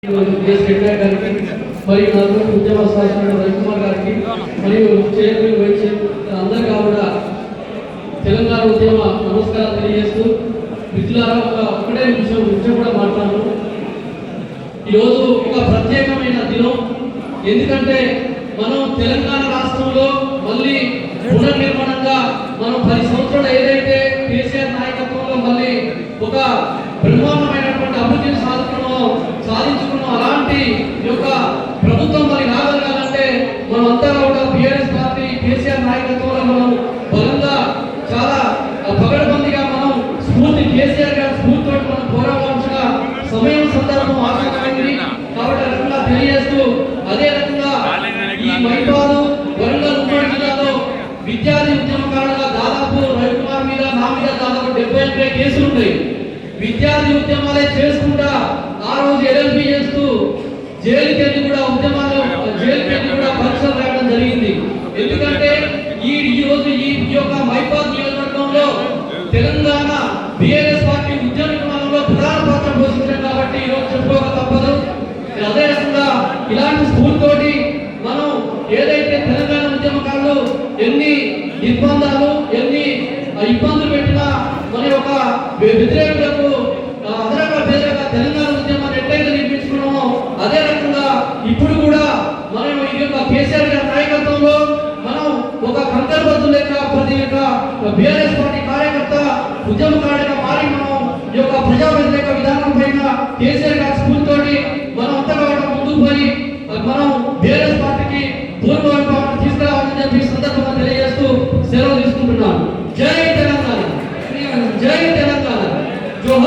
మరియు నాకు ఉద్యమ శాసన రవికుమార్ గారికి మరియు చైర్మన్ వైస్ అందరికీ కూడా తెలంగాణ ఉద్యమ నమస్కారం తెలియజేస్తూ మిత్రులారా ఒకటే విషయం కూడా మాట్లాడను. ఈరోజు ఒక ప్రత్యేకమైన దినం. ఎందుకంటే మనం తెలంగాణ రాష్ట్రంలో మళ్ళీ పునర్నిర్మాణంగా మనం 10 సంవత్సరాలు ఏదైతే కేసీఆర్ నాయకత్వంలో మళ్ళీ ఒక బ్రహ్మాండమైనటువంటి అభివృద్ధిని సాధించుకున్నాం. అలాంటి యొక్క ప్రభుత్వం మరి రాగలగాలంటే మనం అంతా కూడా బీఆర్ఎస్ పార్టీ కేసీఆర్ నాయకత్వంలో మనం బలంగా చాలా పగడబందిగా మనం స్ఫూర్తి కేసీఆర్ గారి స్ఫూర్తితో మనం పోరాడాల్సిన సమయం సందర్భం ఆసన్నమైంది. కాబట్టి రకంగా తెలియజేస్తూ అదే రకంగా ఈ మైపాడు వరంగల్ ఉమ్మడి జిల్లాలో విద్యార్థి ఉద్యమకారులుగా దాదాపు రవికుమార్ మీద నా మీద దాదాపు 78 కేసులు ఉన్నాయి. విద్యార్థి ఉద్యమాలే చేసుకుంటా ఆ రోజు ఎల్ఎల్బి చేస్తూ జైలుకి వెళ్ళి కూడా పరీక్షలు రాయడం జరిగింది. ఎందుకంటే ఈ రోజు ఈ యొక్క మైపాద్ నియోజకవర్గంలో తెలంగాణ బీఆర్ఎస్ పార్టీ ఉద్యమ నిర్మాణంలో ప్రధాన పాత్ర పోషించారు కాబట్టి ఈ రోజు చెప్పుకోక తప్పదు. అదే రకంగా ఇలాంటి స్ఫూర్తితోటి మనం ఏదైతే తెలంగాణ ఉద్యమకారులు ఎన్ని నిర్బంధాలు ఎన్ని ఇబ్బందులు పెట్టినా మన యొక్క వ్యతిరేకులకు అదరగా తెలంగాణ ఉద్యమాన్ని ఎట్లయితే నిర్మించుకున్నామో అదే రకంగా ఇప్పుడు కూడా మనం ఈ యొక్క కేసీఆర్ గారి నాయకత్వంలో మనం ఒక కంకర్బద్దు లెక్క ప్రతి యొక్క బీఆర్ఎస్ పార్టీ కార్యకర్త ఉద్యమకారుడిగా మారి మనం ఈ యొక్క ప్రజా వ్యతిరేక విధానం పైన కేసీఆర్ గారి స్ఫూర్తితోటి మనం అంతగా ముందుకు పోయి మనం బీఆర్ఎస్ పార్టీకి పూర్వ